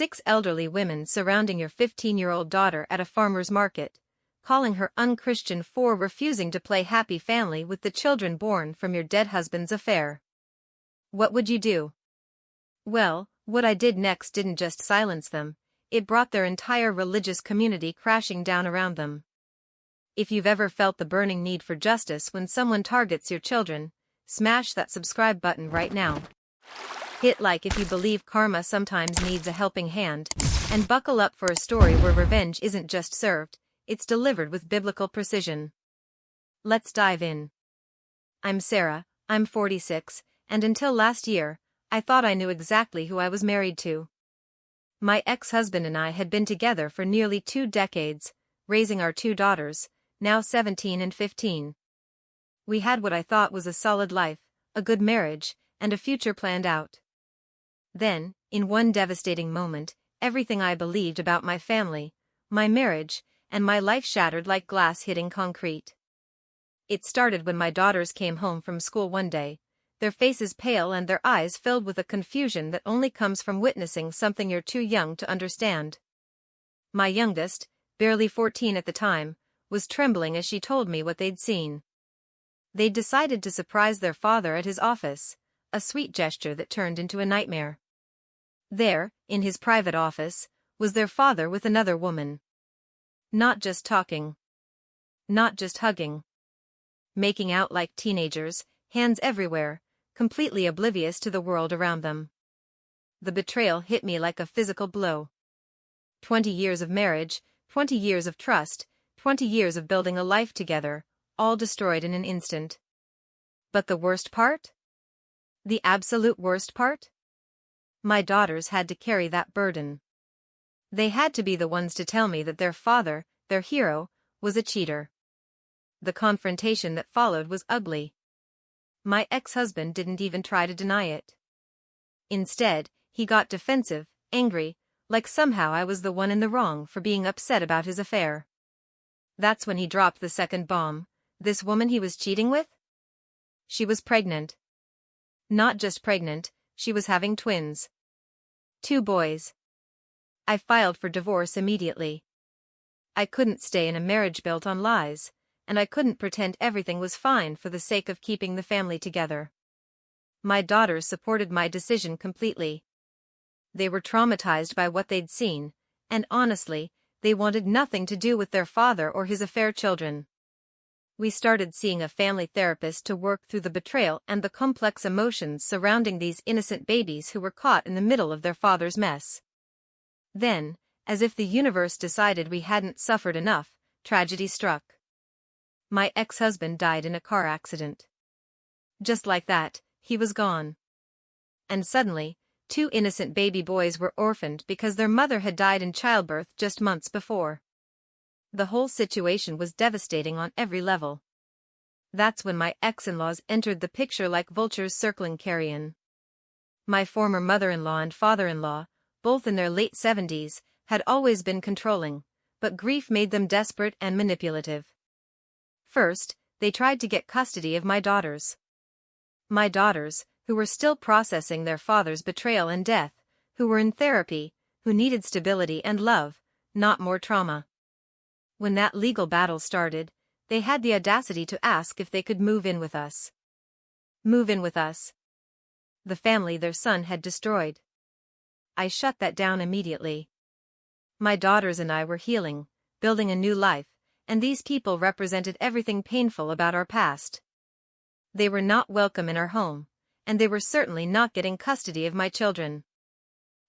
6 elderly women surrounding your 15-year-old daughter at a farmer's market, calling her unchristian for refusing to play happy family with the children born from your dead husband's affair. What would you do? Well, what I did next didn't just silence them, it brought their entire religious community crashing down around them. If you've ever felt the burning need for justice when someone targets your children, smash that subscribe button right now. Hit like if you believe karma sometimes needs a helping hand, and buckle up for a story where revenge isn't just served, it's delivered with biblical precision. Let's dive in. I'm Sarah, I'm 46, and until last year, I thought I knew exactly who I was married to. My ex-husband and I had been together for nearly 2 decades, raising our 2 daughters, now 17 and 15. We had what I thought was a solid life, a good marriage, and a future planned out. Then, in one devastating moment, everything I believed about my family, my marriage, and my life shattered like glass hitting concrete. It started when my daughters came home from school one day, their faces pale and their eyes filled with a confusion that only comes from witnessing something you're too young to understand. My youngest, barely 14 at the time, was trembling as she told me what they'd seen. They'd decided to surprise their father at his office, a sweet gesture that turned into a nightmare. There, in his private office, was their father with another woman. Not just talking. Not just hugging. Making out like teenagers, hands everywhere, completely oblivious to the world around them. The betrayal hit me like a physical blow. 20 years of marriage, 20 years of trust, 20 years of building a life together, all destroyed in an instant. But the worst part? The absolute worst part? My daughters had to carry that burden. They had to be the ones to tell me that their father, their hero, was a cheater. The confrontation that followed was ugly. My ex-husband didn't even try to deny it. Instead, he got defensive, angry, like somehow I was the one in the wrong for being upset about his affair. That's when he dropped the second bomb. This woman he was cheating with? She was pregnant. Not just pregnant, she was having twins. 2 boys. I filed for divorce immediately. I couldn't stay in a marriage built on lies, and I couldn't pretend everything was fine for the sake of keeping the family together. My daughters supported my decision completely. They were traumatized by what they'd seen, and honestly, they wanted nothing to do with their father or his affair children. We started seeing a family therapist to work through the betrayal and the complex emotions surrounding these innocent babies who were caught in the middle of their father's mess. Then, as if the universe decided we hadn't suffered enough, tragedy struck. My ex-husband died in a car accident. Just like that, he was gone. And suddenly, 2 innocent baby boys were orphaned because their mother had died in childbirth just months before. The whole situation was devastating on every level. That's when my ex-in-laws entered the picture like vultures circling carrion. My former mother-in-law and father-in-law, both in their late 70s, had always been controlling, but grief made them desperate and manipulative. First, they tried to get custody of my daughters. My daughters, who were still processing their father's betrayal and death, who were in therapy, who needed stability and love, not more trauma. When that legal battle started, they had the audacity to ask if they could move in with us. Move in with us. The family their son had destroyed. I shut that down immediately. My daughters and I were healing, building a new life, and these people represented everything painful about our past. They were not welcome in our home, and they were certainly not getting custody of my children.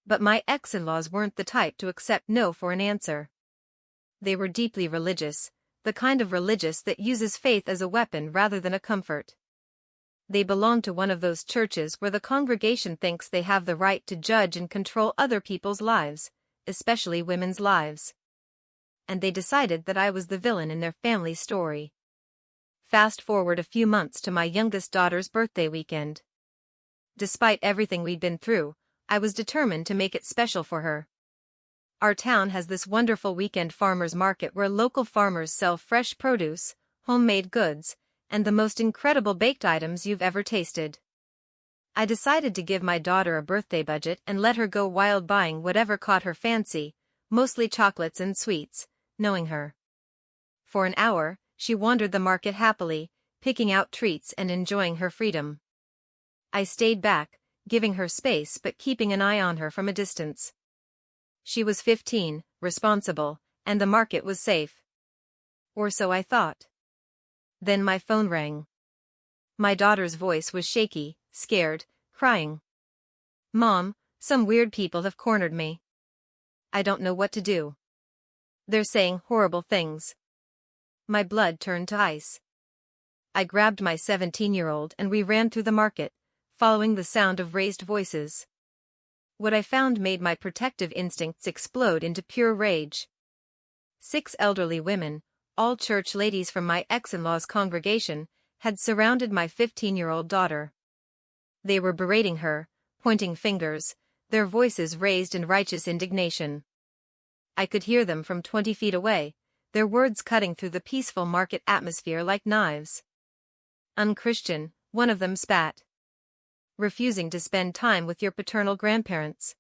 But my ex-in-laws weren't the type to accept no for an answer. They were deeply religious, the kind of religious that uses faith as a weapon rather than a comfort. They belonged to one of those churches where the congregation thinks they have the right to judge and control other people's lives, especially women's lives. And they decided that I was the villain in their family story. Fast forward a few months to my youngest daughter's birthday weekend. Despite everything we'd been through, I was determined to make it special for her. Our town has this wonderful weekend farmers market where local farmers sell fresh produce, homemade goods, and the most incredible baked items you've ever tasted. I decided to give my daughter a birthday budget and let her go wild buying whatever caught her fancy, mostly chocolates and sweets, knowing her. For an hour, she wandered the market happily, picking out treats and enjoying her freedom. I stayed back, giving her space but keeping an eye on her from a distance. She was 15, responsible, and the market was safe. Or so I thought. Then my phone rang. My daughter's voice was shaky, scared, crying. "Mom, some weird people have cornered me. I don't know what to do. They're saying horrible things." My blood turned to ice. I grabbed my 17-year-old and we ran through the market, following the sound of raised voices. What I found made my protective instincts explode into pure rage. 6 elderly women, all church ladies from my ex-in-law's congregation, had surrounded my 15-year-old daughter. They were berating her, pointing fingers, their voices raised in righteous indignation. I could hear them from 20 feet away, their words cutting through the peaceful market atmosphere like knives. "Unchristian," one of them spat. "Refusing to spend time with your paternal grandparents.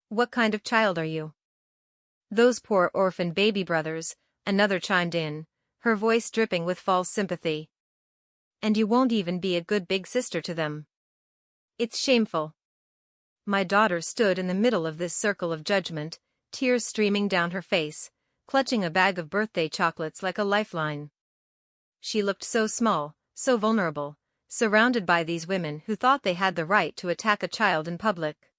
What kind of child are you? Those poor orphan baby brothers," another chimed in, her voice dripping with false sympathy. "And you won't even be a good big sister to them. It's shameful." My daughter stood in the middle of this circle of judgment, tears streaming down her face, clutching a bag of birthday chocolates like a lifeline. She looked so small, so vulnerable, surrounded by these women who thought they had the right to attack a child in public.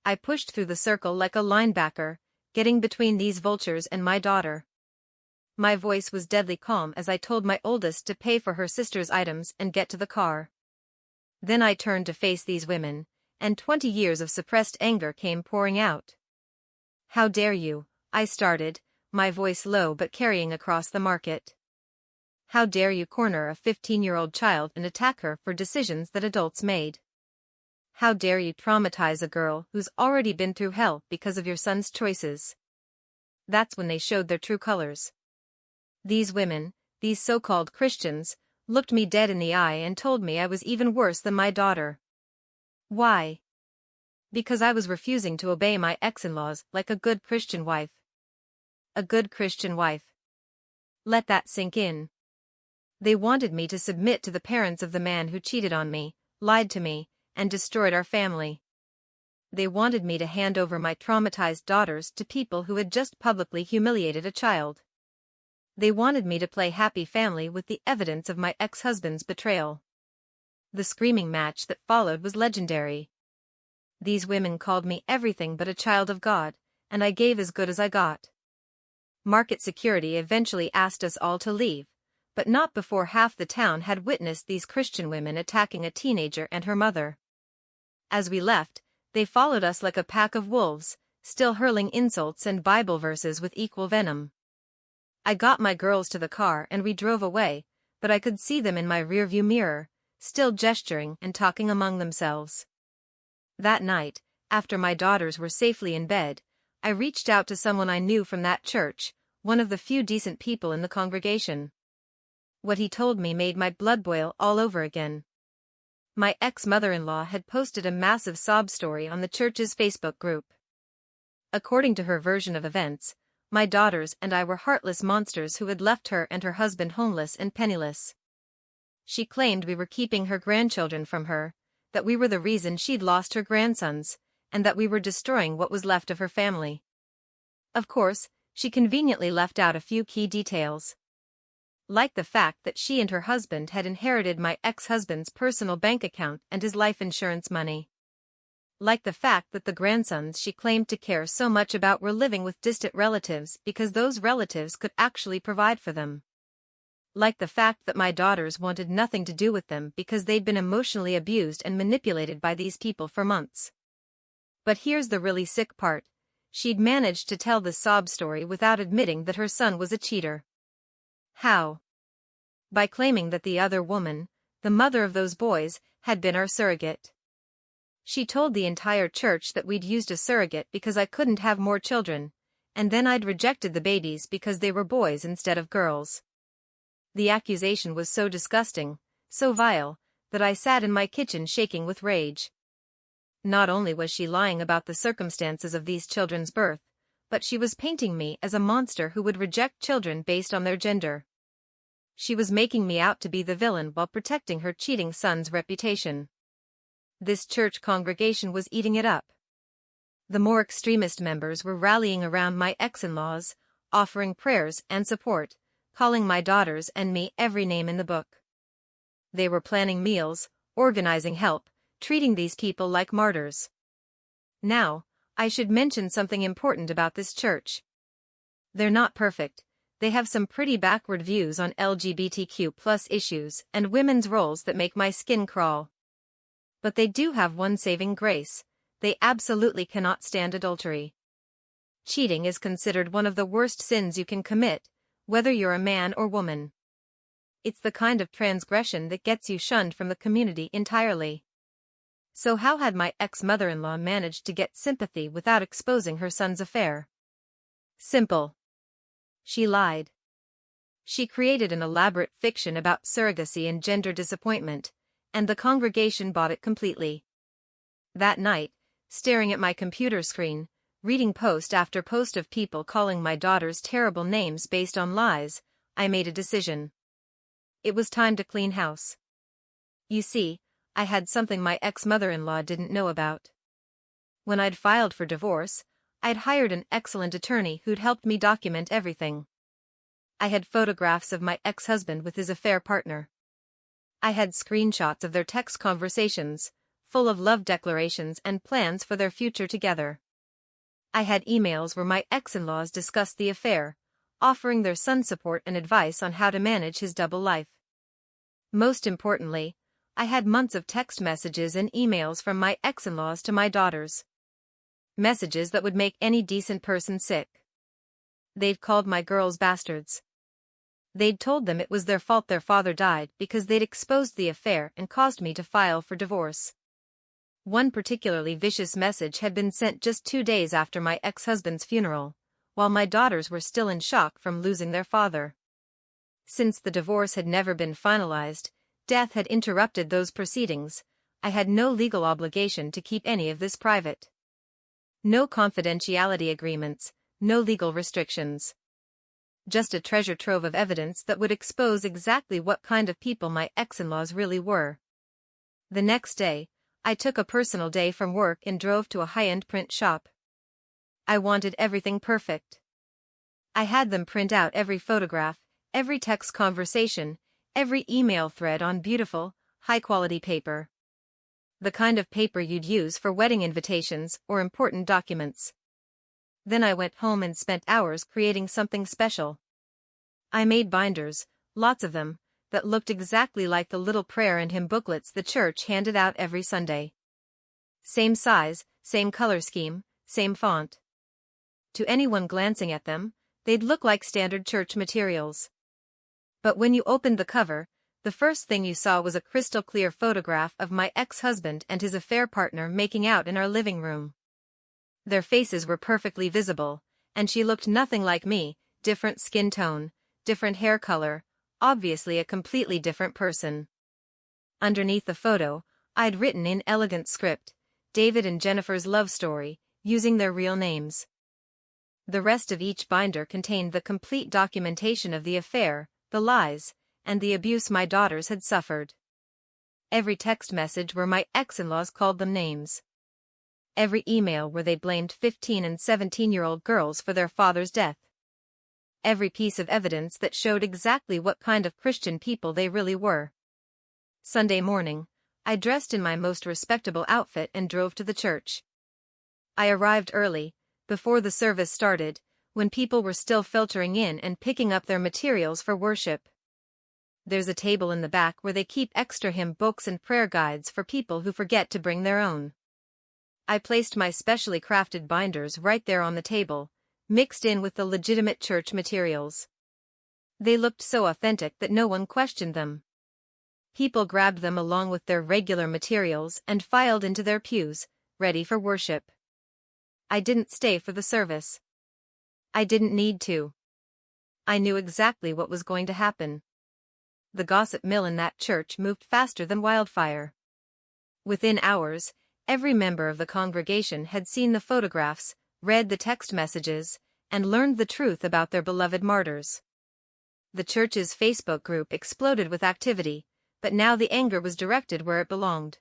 I pushed through the circle like a linebacker, getting between these vultures and my daughter. My voice was deadly calm as I told my oldest to pay for her sister's items and get to the car. Then I turned to face these women, and 20 years of suppressed anger came pouring out. "How dare you," I started, my voice low but carrying across the market. "How dare you corner a 15-year-old child and attack her for decisions that adults made? How dare you traumatize a girl who's already been through hell because of your son's choices?" That's when they showed their true colors. These women, these so-called Christians, looked me dead in the eye and told me I was even worse than my daughter. Why? Because I was refusing to obey my ex-in-laws like a good Christian wife. A good Christian wife. Let that sink in. They wanted me to submit to the parents of the man who cheated on me, lied to me, and destroyed our family. They wanted me to hand over my traumatized daughters to people who had just publicly humiliated a child. They wanted me to play happy family with the evidence of my ex-husband's betrayal. The screaming match that followed was legendary. These women called me everything but a child of God, and I gave as good as I got. Market security eventually asked us all to leave, but not before half the town had witnessed these Christian women attacking a teenager and her mother. As we left, they followed us like a pack of wolves, still hurling insults and Bible verses with equal venom. I got my girls to the car and we drove away, but I could see them in my rearview mirror, still gesturing and talking among themselves. That night, after my daughters were safely in bed, I reached out to someone I knew from that church, one of the few decent people in the congregation. What he told me made my blood boil all over again. My ex-mother-in-law had posted a massive sob story on the church's Facebook group. According to her version of events, my daughters and I were heartless monsters who had left her and her husband homeless and penniless. She claimed we were keeping her grandchildren from her, that we were the reason she'd lost her grandsons, and that we were destroying what was left of her family. Of course, she conveniently left out a few key details. Like the fact that she and her husband had inherited my ex-husband's personal bank account and his life insurance money. Like the fact that the grandsons she claimed to care so much about were living with distant relatives because those relatives could actually provide for them. Like the fact that my daughters wanted nothing to do with them because they'd been emotionally abused and manipulated by these people for months. But here's the really sick part. She'd managed to tell this sob story without admitting that her son was a cheater. How? By claiming that the other woman, the mother of those boys, had been our surrogate. She told the entire church that we'd used a surrogate because I couldn't have more children, and then I'd rejected the babies because they were boys instead of girls. The accusation was so disgusting, so vile, that I sat in my kitchen shaking with rage. Not only was she lying about the circumstances of these children's birth, but she was painting me as a monster who would reject children based on their gender. She was making me out to be the villain while protecting her cheating son's reputation. This church congregation was eating it up. The more extremist members were rallying around my ex-in-laws, offering prayers and support, calling my daughters and me every name in the book. They were planning meals, organizing help, treating these people like martyrs. Now, I should mention something important about this church. They're not perfect. They have some pretty backward views on LGBTQ+ issues and women's roles that make my skin crawl. But they do have one saving grace: they absolutely cannot stand adultery. Cheating is considered one of the worst sins you can commit, whether you're a man or woman. It's the kind of transgression that gets you shunned from the community entirely. So how had my ex-mother-in-law managed to get sympathy without exposing her son's affair? Simple. She lied. She created an elaborate fiction about surrogacy and gender disappointment, and the congregation bought it completely. That night, staring at my computer screen, reading post after post of people calling my daughters terrible names based on lies, I made a decision. It was time to clean house. You see, I had something my ex-mother-in-law didn't know about. When I'd filed for divorce, I'd hired an excellent attorney who'd helped me document everything. I had photographs of my ex-husband with his affair partner. I had screenshots of their text conversations, full of love declarations and plans for their future together. I had emails where my ex-in-laws discussed the affair, offering their son support and advice on how to manage his double life. Most importantly, I had months of text messages and emails from my ex-in-laws to my daughters. Messages that would make any decent person sick. They'd called my girls bastards. They'd told them it was their fault their father died because they'd exposed the affair and caused me to file for divorce. One particularly vicious message had been sent just 2 days after my ex-husband's funeral, while my daughters were still in shock from losing their father. Since the divorce had never been finalized, death had interrupted those proceedings, I had no legal obligation to keep any of this private. No confidentiality agreements, no legal restrictions. Just a treasure trove of evidence that would expose exactly what kind of people my ex-in-laws really were. The next day, I took a personal day from work and drove to a high-end print shop. I wanted everything perfect. I had them print out every photograph, every text conversation, every email thread on beautiful, high-quality paper. The kind of paper you'd use for wedding invitations or important documents. Then I went home and spent hours creating something special. I made binders, lots of them, that looked exactly like the little prayer and hymn booklets the church handed out every Sunday. Same size, same color scheme, same font. To anyone glancing at them, they'd look like standard church materials. But when you opened the cover, the first thing you saw was a crystal-clear photograph of my ex-husband and his affair partner making out in our living room. Their faces were perfectly visible, and she looked nothing like me, different skin tone, different hair color, obviously a completely different person. Underneath the photo, I'd written in elegant script, David and Jennifer's love story, using their real names. The rest of each binder contained the complete documentation of the affair, the lies, and the abuse my daughters had suffered. Every text message where my ex-in-laws called them names. Every email where they blamed 15 and 17-year-old girls for their father's death. Every piece of evidence that showed exactly what kind of Christian people they really were. Sunday morning, I dressed in my most respectable outfit and drove to the church. I arrived early, before the service started, when people were still filtering in and picking up their materials for worship. There's a table in the back where they keep extra hymn books and prayer guides for people who forget to bring their own. I placed my specially crafted binders right there on the table, mixed in with the legitimate church materials. They looked so authentic that no one questioned them. People grabbed them along with their regular materials and filed into their pews, ready for worship. I didn't stay for the service. I didn't need to. I knew exactly what was going to happen. the gossip mill in that church moved faster than wildfire. Within hours, every member of the congregation had seen the photographs, read the text messages, and learned the truth about their beloved martyrs. The church's Facebook group exploded with activity, but now the anger was directed where it belonged.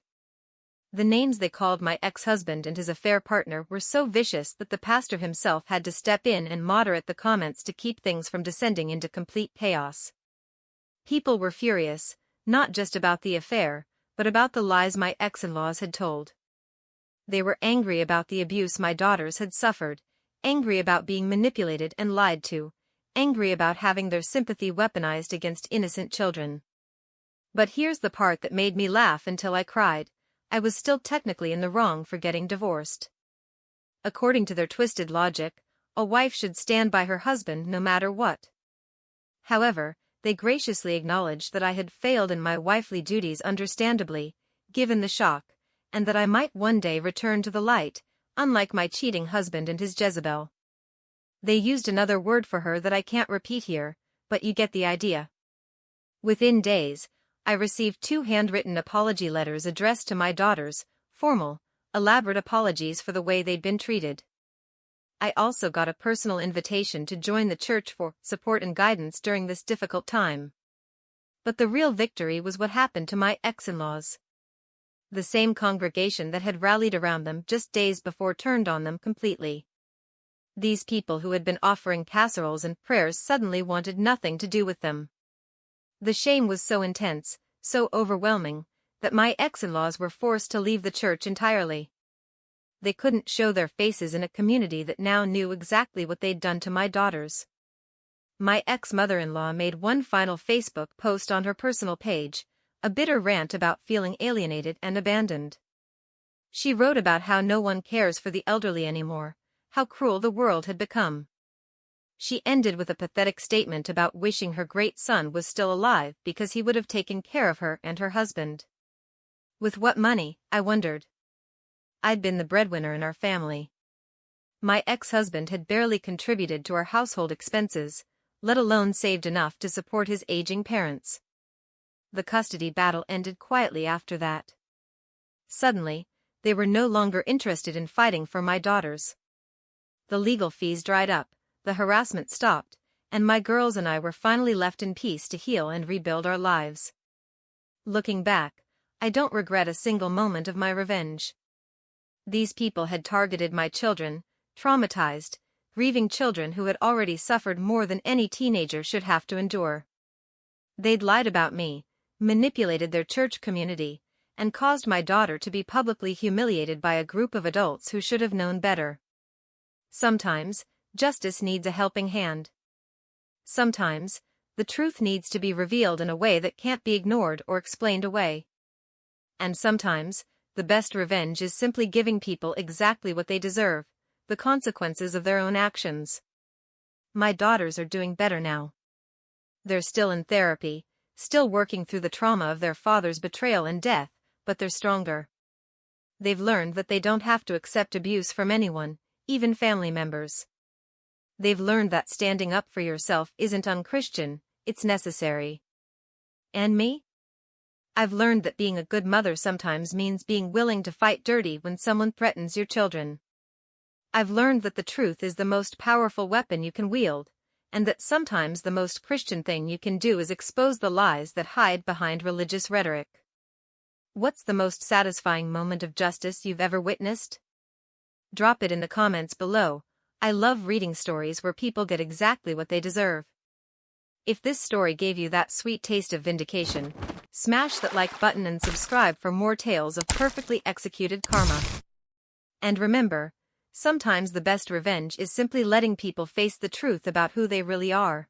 The names they called my ex-husband and his affair partner were so vicious that the pastor himself had to step in and moderate the comments to keep things from descending into complete chaos. People were furious, not just about the affair, but about the lies my ex-in-laws had told. They were angry about the abuse my daughters had suffered, angry about being manipulated and lied to, angry about having their sympathy weaponized against innocent children. But here's the part that made me laugh until I cried. I was still technically in the wrong for getting divorced. According to their twisted logic, a wife should stand by her husband no matter what. However, they graciously acknowledged that I had failed in my wifely duties understandably, given the shock, and that I might one day return to the light, unlike my cheating husband and his Jezebel. They used another word for her that I can't repeat here, but you get the idea. Within days, I received 2 handwritten apology letters addressed to my daughters, formal, elaborate apologies for the way they'd been treated. I also got a personal invitation to join the church for support and guidance during this difficult time. But the real victory was what happened to my ex-in-laws. The same congregation that had rallied around them just days before turned on them completely. These people who had been offering casseroles and prayers suddenly wanted nothing to do with them. The shame was so intense, so overwhelming, that my ex-in-laws were forced to leave the church entirely. They couldn't show their faces in a community that now knew exactly what they'd done to my daughters. My ex-mother-in-law made one final Facebook post on her personal page, a bitter rant about feeling alienated and abandoned. She wrote about how no one cares for the elderly anymore, how cruel the world had become. She ended with a pathetic statement about wishing her great son was still alive because he would have taken care of her and her husband. With what money, I wondered. I'd been the breadwinner in our family. My ex-husband had barely contributed to our household expenses, let alone saved enough to support his aging parents. The custody battle ended quietly after that. Suddenly, they were no longer interested in fighting for my daughters. The legal fees dried up, the harassment stopped, and my girls and I were finally left in peace to heal and rebuild our lives. Looking back, I don't regret a single moment of my revenge. These people had targeted my children, traumatized, grieving children who had already suffered more than any teenager should have to endure. They'd lied about me, manipulated their church community, and caused my daughter to be publicly humiliated by a group of adults who should have known better. Sometimes, justice needs a helping hand. Sometimes, the truth needs to be revealed in a way that can't be ignored or explained away. And sometimes, the best revenge is simply giving people exactly what they deserve, the consequences of their own actions. My daughters are doing better now. They're still in therapy, still working through the trauma of their father's betrayal and death, but they're stronger. They've learned that they don't have to accept abuse from anyone, even family members. They've learned that standing up for yourself isn't unchristian, it's necessary. And me? I've learned that being a good mother sometimes means being willing to fight dirty when someone threatens your children. I've learned that the truth is the most powerful weapon you can wield, and that sometimes the most Christian thing you can do is expose the lies that hide behind religious rhetoric. What's the most satisfying moment of justice you've ever witnessed? Drop it in the comments below. I love reading stories where people get exactly what they deserve. If this story gave you that sweet taste of vindication, smash that like button and subscribe for more tales of perfectly executed karma. And remember, sometimes the best revenge is simply letting people face the truth about who they really are.